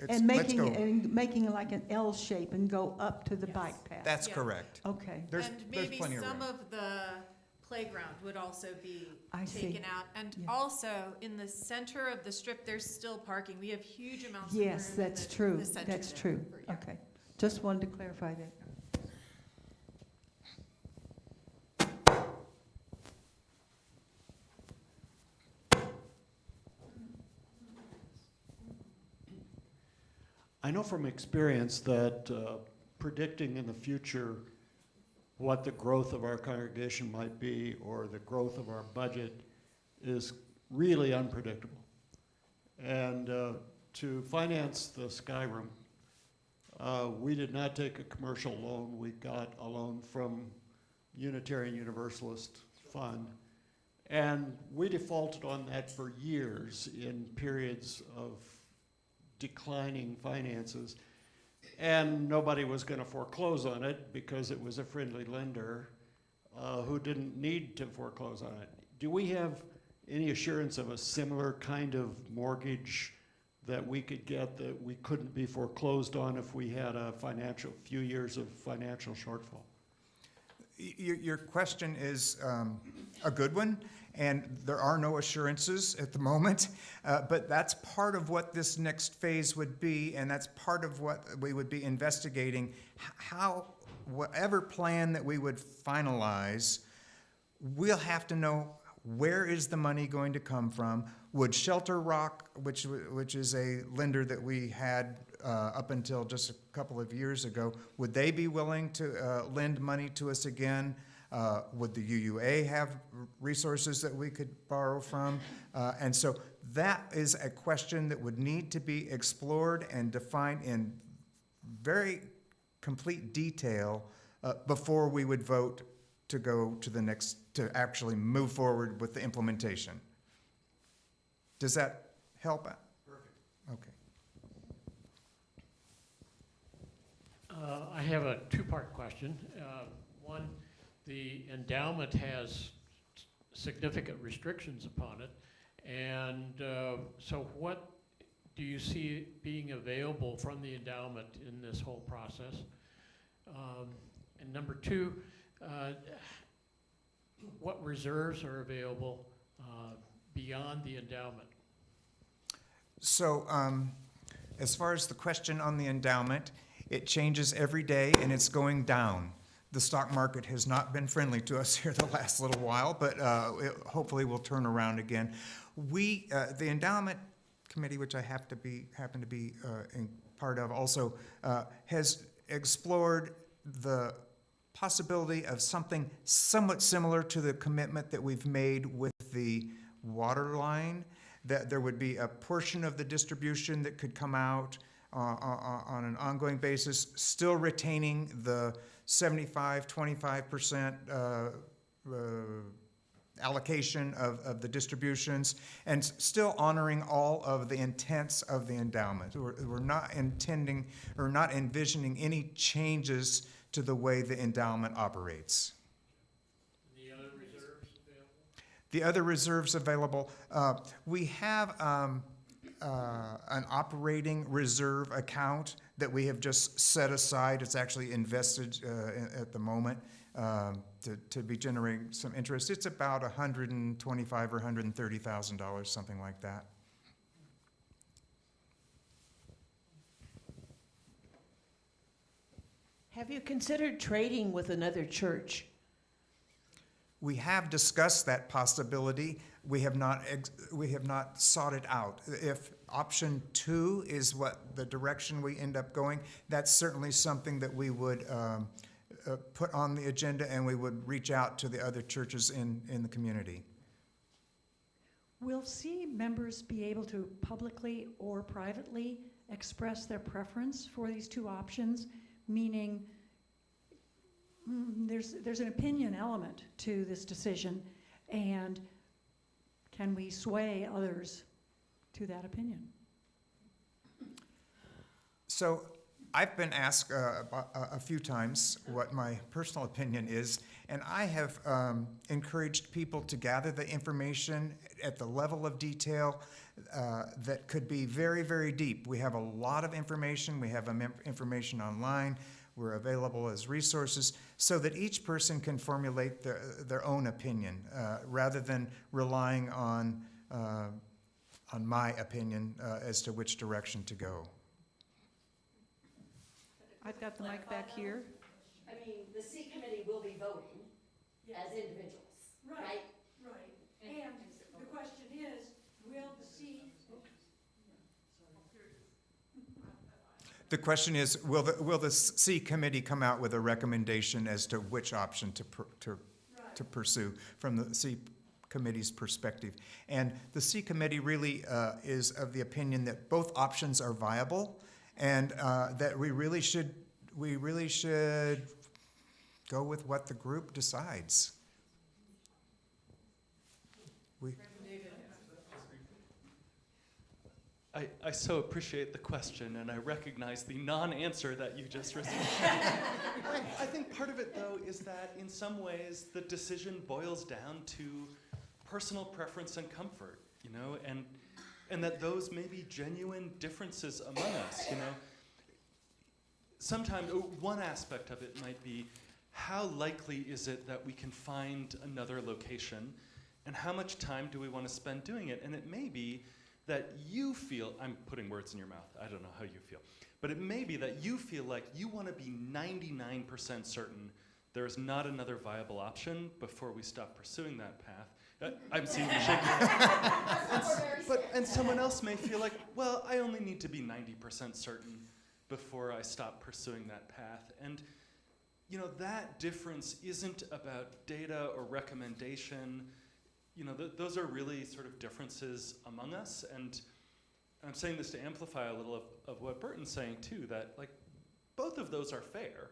And making like an L shape and go up to the bike path. That's Yeah. correct. Okay. There's And maybe plenty of some room. of the playground would also be I see. taken out. And Yeah. also, in the center of the strip, there's still parking. We have huge amounts of room. Yes, in that's the- true. the center That's there true. for- yeah. Okay. Just wanted to clarify that. I know from experience that predicting in the future what the growth of our congregation might be or the growth of our budget is really unpredictable. And to finance the Sky Room, we did not take a commercial loan. We got a loan from Unitarian Universalist Fund. And we defaulted on that for years in periods of declining finances. And nobody was going to foreclose on it because it was a friendly lender who didn't need to foreclose on it. Do we have any assurance of a similar kind of mortgage that we could get that we couldn't be foreclosed on if we had a few years of financial shortfall? Your question is a good one, and there are no assurances at the moment, but that's part of what this next phase would be, and that's part of what we would be investigating. How, whatever plan that we would finalize, we'll have to know where is the money going to come from. Would Shelter Rock, which is a lender that we had up until just a couple of years ago, would they be willing to lend money to us again? Would the UUA have resources that we could borrow from? And so that is a question that would need to be explored and defined in very complete detail before we would vote to go to the next, to actually move forward with the implementation. Does that help? Perfect. Okay. I have a two-part question. One, the endowment has significant restrictions upon it, and so what do you see being available from the endowment in this whole process? And number two, what reserves are available beyond the endowment? So as far as the question on the endowment, it changes every day and it's going down. The stock market has not been friendly to us here the last little while, but it hopefully will turn around again. We, the endowment committee, which I happen to be in part of also, has explored the possibility of something somewhat similar to the commitment that we've made with the water line, that there would be a portion of the distribution that could come out on an ongoing basis, still retaining the 75-25% allocation of the distributions, and still honoring all of the intents of the endowment. We're not intending or not envisioning any changes to the way the endowment operates. The other reserves available? The other reserves available, we have an operating reserve account that we have just set aside. It's actually invested at the moment to be generating some interest. It's about $125,000 or $130,000, something like that. Have you considered trading with another church? We have discussed that possibility. We have not sought it out. If option 2 is what the direction we end up going, that's certainly something that we would put on the agenda, and we would reach out to the other churches in the community. Will C members be able to publicly or privately express their preference for these two options? Meaning, there's an opinion element to this decision, and can we sway others to that opinion? So I've been asked a few times what my personal opinion is, and I have encouraged people to gather the information at the level of detail that could be very, very deep. We have a lot of information. We have information online. We're available as resources so that each person can formulate their own opinion rather than relying on my opinion as to which direction to go. I've got the mic back here. I mean, the C committee will be voting as individuals, right? Right. And the question is, will the C... The question is, will the C committee come out with a recommendation as to which option to pursue from the C committee's perspective? And the C committee really is of the opinion that both options are viable, and that we really should go with what the group decides. I so appreciate the question, and I recognize the non-answer that you just received. I think part of it, though, is that in some ways the decision boils down to personal preference and comfort, you know, and that those may be genuine differences among us, you know. Sometimes one aspect of it might be how likely is it that we can find another location, and how much time do we want to spend doing it? And it may be that you feel, I'm putting words in your mouth, I don't know how you feel, but it may be that you feel like you want to be 99% certain there is not another viable option before we stop pursuing that path. I'm seeing you shaking. And someone else may feel like, well, I only need to be 90% certain before I stop pursuing that path. And you know, that difference isn't about data or recommendation. You know, those are really sort of differences among us, and I'm saying this to amplify a little of what Burton's saying too, that like both of those are fair.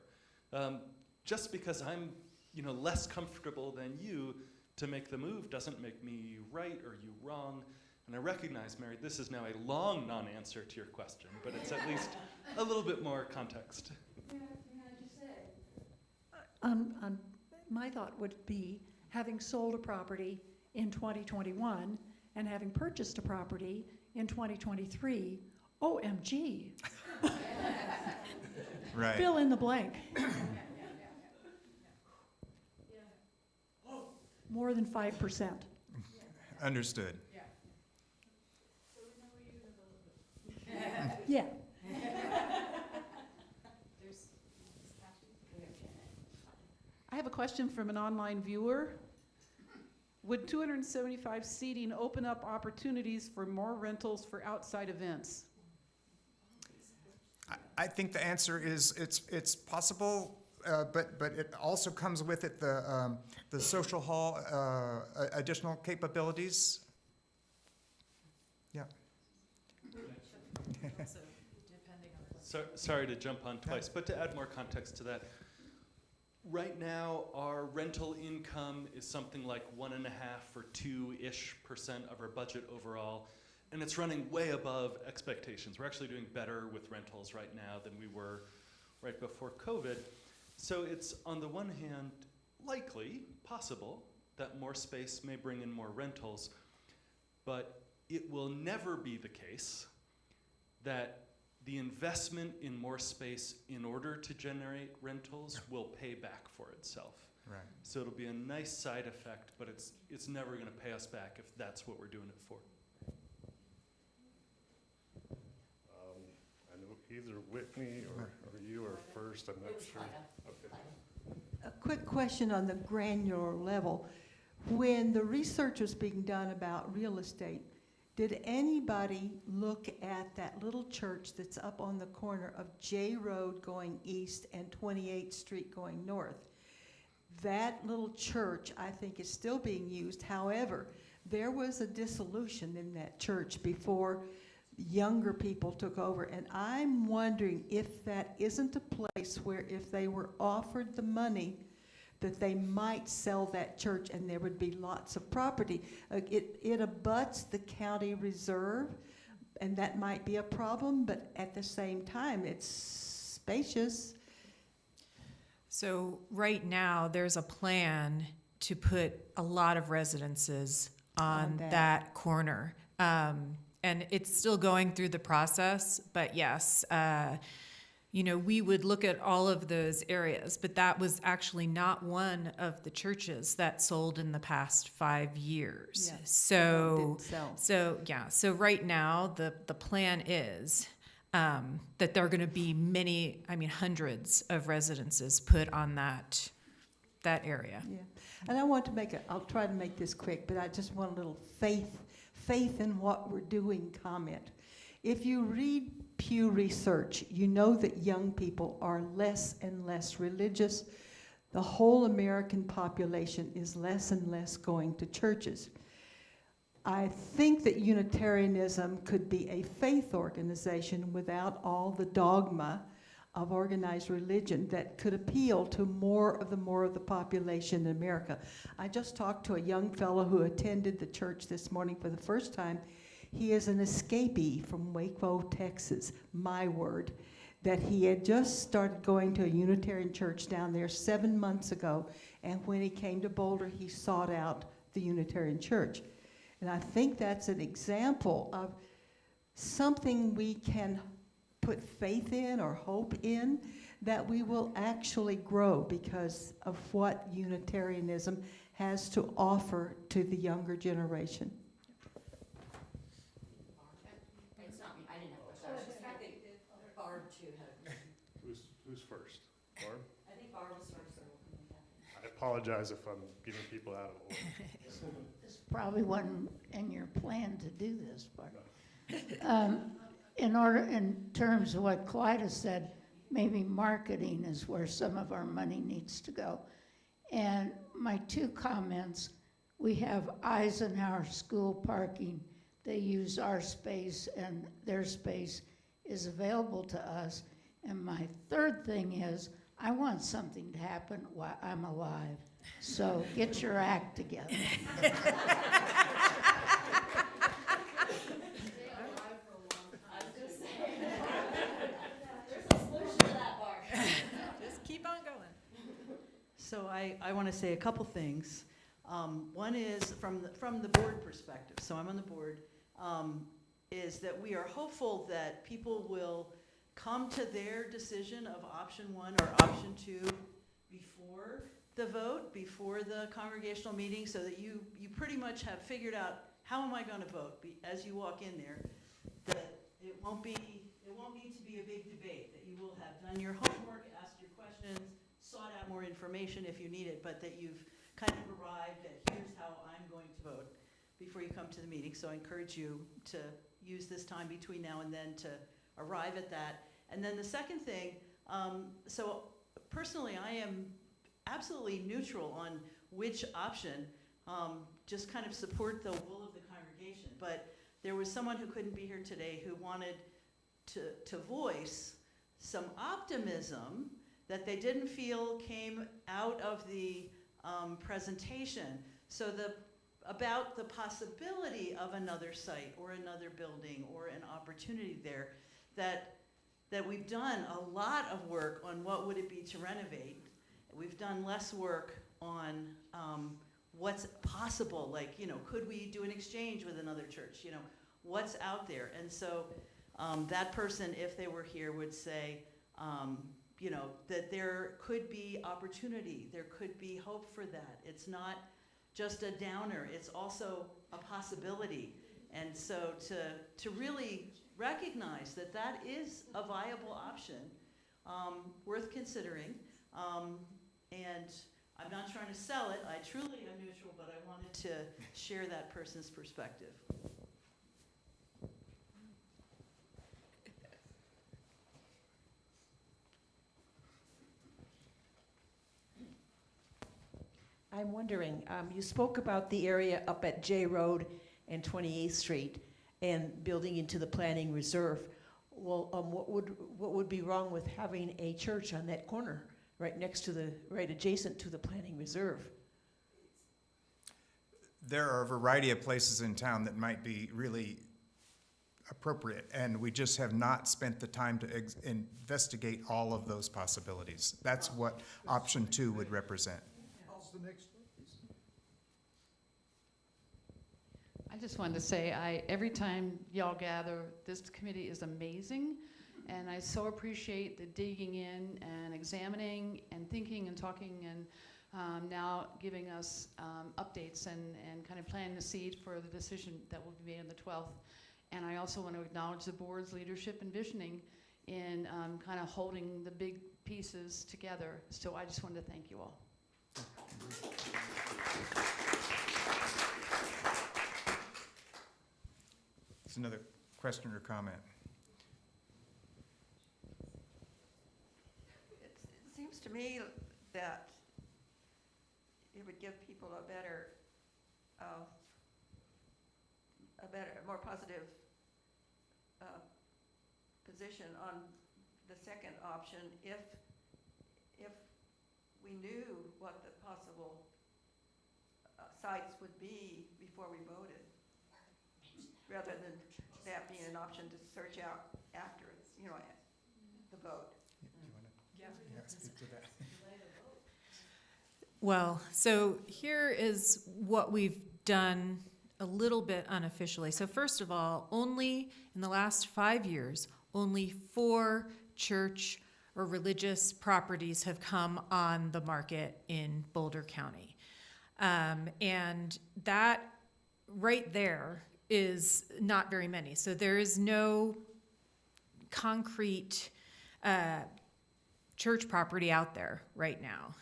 Just because I'm, you know, less comfortable than you to make the move doesn't make me right or you wrong. And I recognize, Mary, this is now a long non-answer to your question, but it's at least a little bit more context. My thought would be, having sold a property in 2021 and having purchased a property in 2023, OMG. Right. Fill in the blank. More than 5%. Understood. Yeah. I have a question from an online viewer. Would 275 seating open up opportunities for more rentals for outside events? I think the answer is it's possible, but it also comes with it the social hall additional capabilities. Yeah. Sorry to jump on twice, but to add more context to that, right now our rental income is something like 1.5 or 2-ish% of our budget overall, and it's running way above expectations. We're actually doing better with rentals right now than we were right before COVID. So it's, on the one hand, likely, possible, that more space may bring in more rentals, but it will never be the case that the investment in more space in order to generate rentals will pay back for itself. Right. So it'll be a nice side effect, but it's never going to pay us back if that's what we're doing it for. I know either Whitney or you are first, I'm not sure. Okay. A quick question on the granular level. When the research was being done about real estate, did anybody look at that little church that's up on the corner of J Road going east and 28th Street going north? That little church, I think, is still being used. However, there was a dissolution in that church before younger people took over. And I'm wondering if that isn't a place where if they were offered the money, that they might sell that church and there would be lots of property. It abuts the county reserve, and that might be a problem, but at the same time, it's spacious. So right now, there's a plan to put a lot of residences on that corner. And it's still going through the process, but yes, you know, we would look at all of those areas, but that was actually not one of the churches that sold in the past 5 years. Yeah, So, didn't sell. so right now, the plan is that there are going to be many, hundreds of residences put on that area. Yeah, and I want to I'll try to make this quick, but I just want a little faith in what we're doing comment. If you read Pew Research, you know that young people are less and less religious. The whole American population is less and less going to churches. I think that Unitarianism could be a faith organization without all the dogma of organized religion that could appeal to more of the population in America. I just talked to a young fellow who attended the church this morning for the first time. He is an escapee from Waco, Texas, my word, that he had just started going to a Unitarian church down there 7 months ago, and when he came to Boulder, he sought out the Unitarian church. And I think that's an example of something we can put faith in or hope in, that we will actually grow because of what Unitarianism has to offer to the younger generation. It's not me, I didn't have a question. I was just- I think Barb too had, Who's first? Barb? I think Barb was first, so we'll come back. I apologize if I'm getting people out of order. This probably wasn't in your plan to do this, but in terms of what Clyde has said, maybe marketing is where some of our money needs to go. And my two comments, we have Eisenhower School parking. They use our space and their space is available to us. And my third thing is, I want something to happen while I'm alive. So get your act together. Just keep on going. So I want to say a couple things. One is from the board perspective, so I'm on the board, is that we are hopeful that people will come to their decision of option 1 or option 2 before the vote, before the congregational meeting, so that you pretty much have figured out, how am I going to vote as you walk in there, that it won't need to be a big debate, that you will have done your homework, asked your questions, sought out more information if you need it, but that you've kind of arrived at, here's how I'm going to vote before you come to the meeting. So I encourage you to use this time between now and then to arrive at that. And then the second thing, so personally I am absolutely neutral on which option, just kind of support the will of the congregation. But there was someone who couldn't be here today who wanted to voice some optimism that they didn't feel came out of the presentation. So about the possibility of another site or another building or an opportunity there, that we've done a lot of work on what would it be to renovate. We've done less work on what's possible, like, could we do an exchange with another church, what's out there. And so that person, if they were here, would say, that there could be opportunity, there could be hope for that. It's not just a downer, it's also a possibility. And so to really recognize that that is a viable option, worth considering. And I'm not trying to sell it, I truly am neutral, but I wanted to share that person's perspective. I'm wondering, you spoke about the area up at J Road and 28th Street and building into the planning reserve. Well, what would be wrong with having a church on that corner, right adjacent to the planning reserve? There are a variety of places in town that might be really appropriate, and we just have not spent the time to investigate all of those possibilities. That's what option 2 would represent. The next one. I just wanted to say, every time y'all gather, this committee is amazing, and I so appreciate the digging in and examining and thinking and talking and now giving us updates and kind of planting the seed for the decision that will be made on the 12th. And I also want to acknowledge the board's leadership and visioning in kind of holding the big pieces together. So I just wanted to thank you all. It's another question or comment. It seems to me that it would give people a better, more positive position on the second option if we knew what the possible sites would be before we voted, rather than that being an option to search out after it's, the vote. Yeah, speak to that. Well, so here is what we've done a little bit unofficially. So first of all, only in the last 5 years, only 4 church or religious properties have come on the market in Boulder County. And that right there is not very many. So there is no concrete church property out there right now.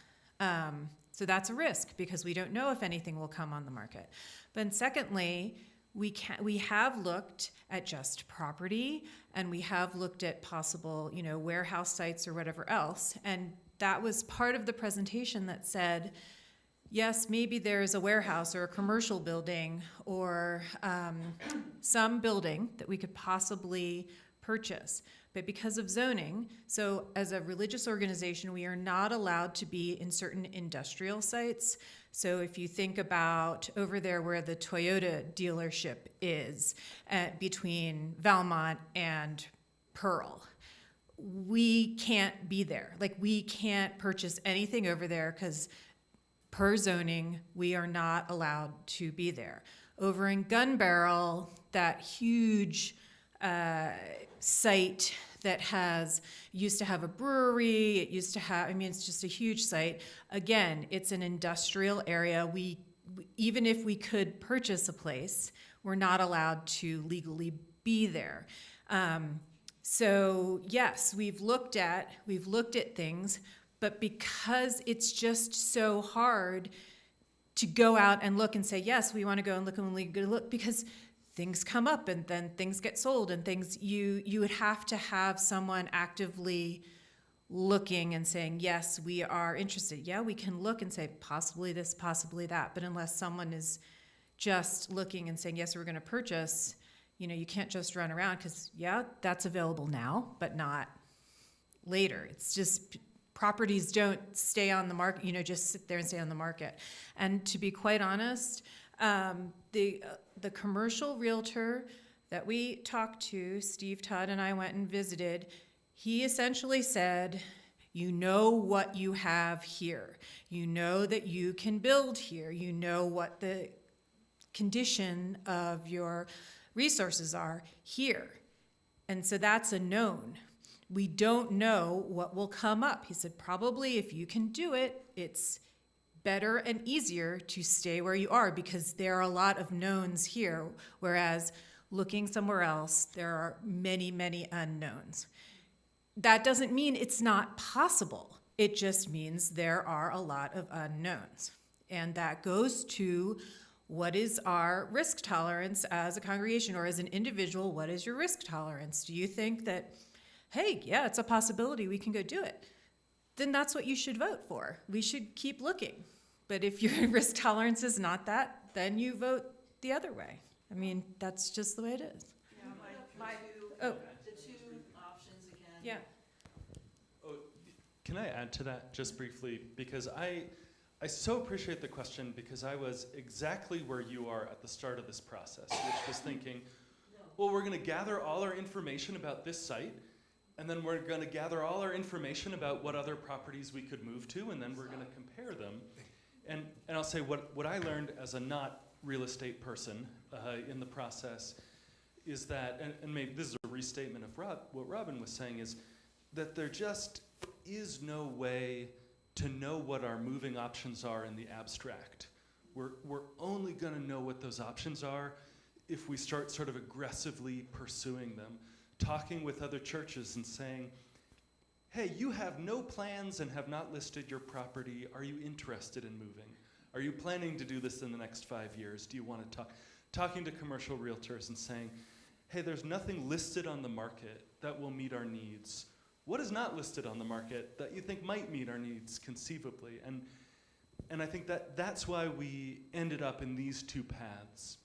So that's a risk because we don't know if anything will come on the market. But secondly, we have looked at just property, and we have looked at possible, warehouse sites or whatever else. And that was part of the presentation that said, yes, maybe there's a warehouse or a commercial building or some building that we could possibly purchase. But because of zoning, so as a religious organization, we are not allowed to be in certain industrial sites. So if you think about over there where the Toyota dealership is between Valmont and Pearl, we can't be there. Like, we can't purchase anything over there because per zoning, we are not allowed to be there. Over in Gun Barrel, that huge site that used to have a brewery, it used to have, it's just a huge site. Again, it's an industrial area. We even if we could purchase a place, we're not allowed to legally be there. So yes, we've looked at things, but because it's just so hard to go out and look and say, yes, we want to go and look, and we look, because things come up and then things get sold and things, you would have to have someone actively looking and saying, yes, we are interested. Yeah, we can look and say possibly this, possibly that, but unless someone is just looking and saying, yes, we're going to purchase, you can't just run around because, yeah, that's available now, but not later. It's just properties don't stay on the market, just sit there and stay on the market. And to be quite honest, the commercial realtor that we talked to, Steve Todd and I went and visited, he essentially said, you know what you have here. You know that you can build here. You know what the condition of your resources are here. And so that's a known. We don't know what will come up. He said, probably if you can do it, it's better and easier to stay where you are because there are a lot of knowns here, whereas looking somewhere else, there are many, many unknowns. That doesn't mean it's not possible. It just means there are a lot of unknowns. And that goes to what is our risk tolerance as a congregation or as an individual? What is your risk tolerance? Do you think that, hey, yeah, it's a possibility, we can go do it? Then that's what you should vote for. We should keep looking. But if your risk tolerance is not that, then you vote the other way. That's just the way it is. Yeah, the two options again. Yeah. Oh, can I add to that just briefly? Because I so appreciate the question because I was exactly where you are at the start of this process, which was thinking, well, we're going to gather all our information about this site, and then we're going to gather all our information about what other properties we could move to, and then we're going to compare them. And I'll say what I learned as a not real estate person in the process is that, and maybe this is a restatement of what Robin was saying, is that there just is no way to know what our moving options are in the abstract. We're only going to know what those options are if we start sort of aggressively pursuing them, talking with other churches and saying, hey, you have no plans and have not listed your property. Are you interested in moving? Are you planning to do this in the next 5 years? Do you want to talk? Talking to commercial realtors and saying, hey, there's nothing listed on the market that will meet our needs. What is not listed on the market that you think might meet our needs conceivably? And I think that's why we ended up in these two paths.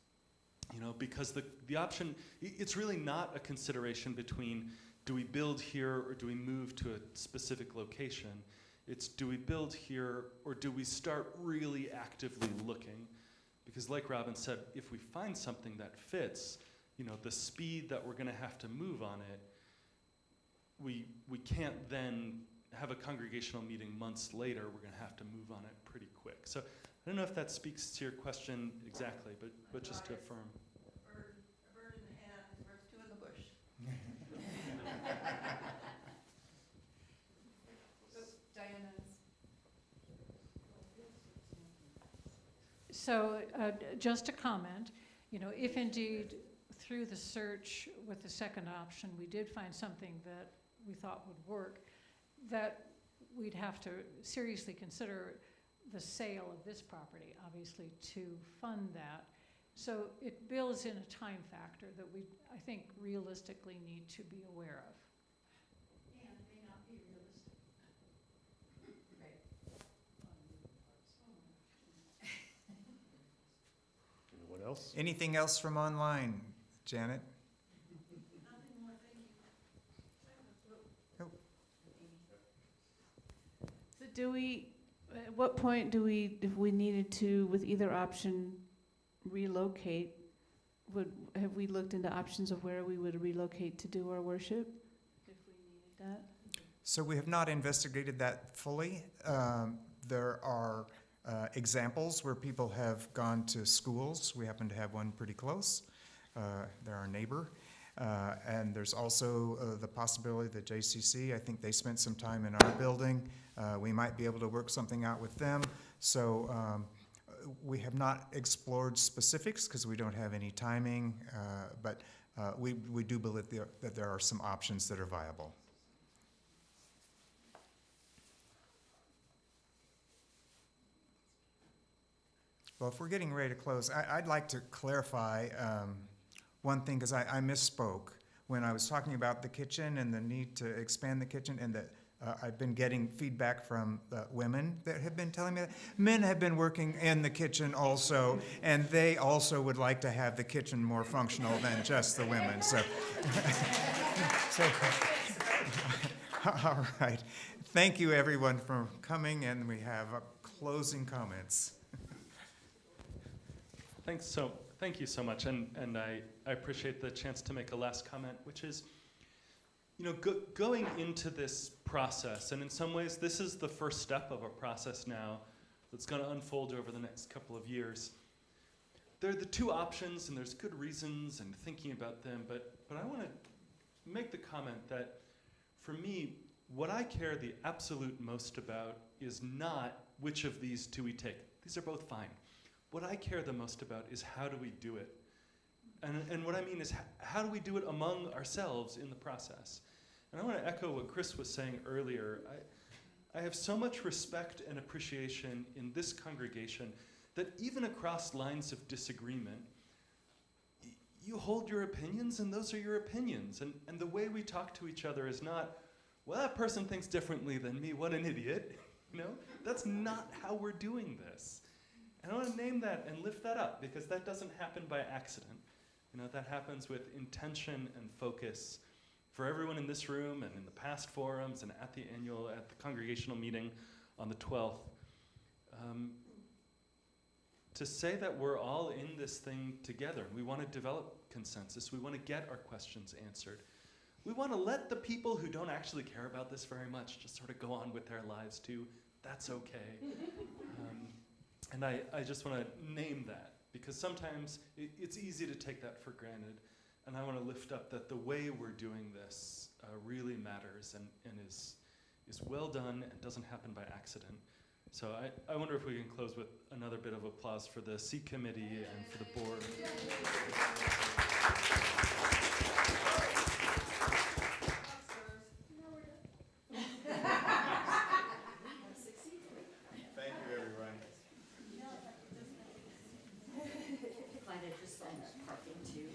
Because the option, it's really not a consideration between do we build here or do we move to a specific location? It's do we build here or do we start really actively looking? Because like Robin said, if we find something that fits, you know, the speed that we're gonna have to move on it, we can't then have a congregational meeting months later. We're gonna have to move on it pretty quick. So I don't know if that speaks to your question exactly, but just to affirm. A bird in the hand is worth two in the bush. So, just a comment, you know, if indeed through the search with the second option, we did find something that we thought would work, that we'd have to seriously consider the sale of this property, obviously, to fund that. So it builds in a time factor that we, I think, realistically need to be aware of. And it may not be realistic. Anyone else? Anything else from online, Janet? So do we, at what point do we, if we needed to, with either option, relocate, have we looked into options of where we would relocate to do our worship, if we needed that? So we have not investigated that fully. There are examples where people have gone to schools. We happen to have one pretty close. They're our neighbor. And there's also the possibility that JCC, I think they spent some time in our building. We might be able to work something out with them. So we have not explored specifics because we don't have any timing, but we do believe that there are some options that are viable. Well, if we're getting ready to close, I'd like to clarify one thing, because I misspoke when I was talking about the kitchen and the need to expand the kitchen, and that I've been getting feedback from women that have been telling me that. Men have been working in the kitchen also, and they also would like to have the kitchen more functional than just the women. So, all right. Thank you, everyone, for coming, and we have closing comments. Thank you so much, and I appreciate the chance to make a last comment, which is, you know, going into this process, and in some ways this is the first step of a process now that's going to unfold over the next couple of years. There are the two options, and there's good reasons and thinking about them, but I want to make the comment that for me, what I care the absolute most about is not which of these two we take. These are both fine. What I care the most about is how do we do it? And what I mean is how do we do it among ourselves in the process? And I want to echo what Chris was saying earlier. I have so much respect and appreciation in this congregation that even across lines of disagreement, you hold your opinions and those are your opinions. And the way we talk to each other is not, well, that person thinks differently than me, what an idiot. You know, that's not how we're doing this. And I want to name that and lift that up, because that doesn't happen by accident. You know, that happens with intention and focus for everyone in this room and in the past forums and at the congregational meeting on the 12th. To say that we're all in this thing together. We want to develop consensus. We want to get our questions answered. We want to let the people who don't actually care about this very much just sort of go on with their lives too. That's okay. And I just want to name that, because sometimes it's easy to take that for granted. And I want to lift up that the way we're doing this really matters and is well done and doesn't happen by accident. So I wonder if we can close with another bit of applause for the C committee and for the board. Thank you, everyone. Might have just been parking too.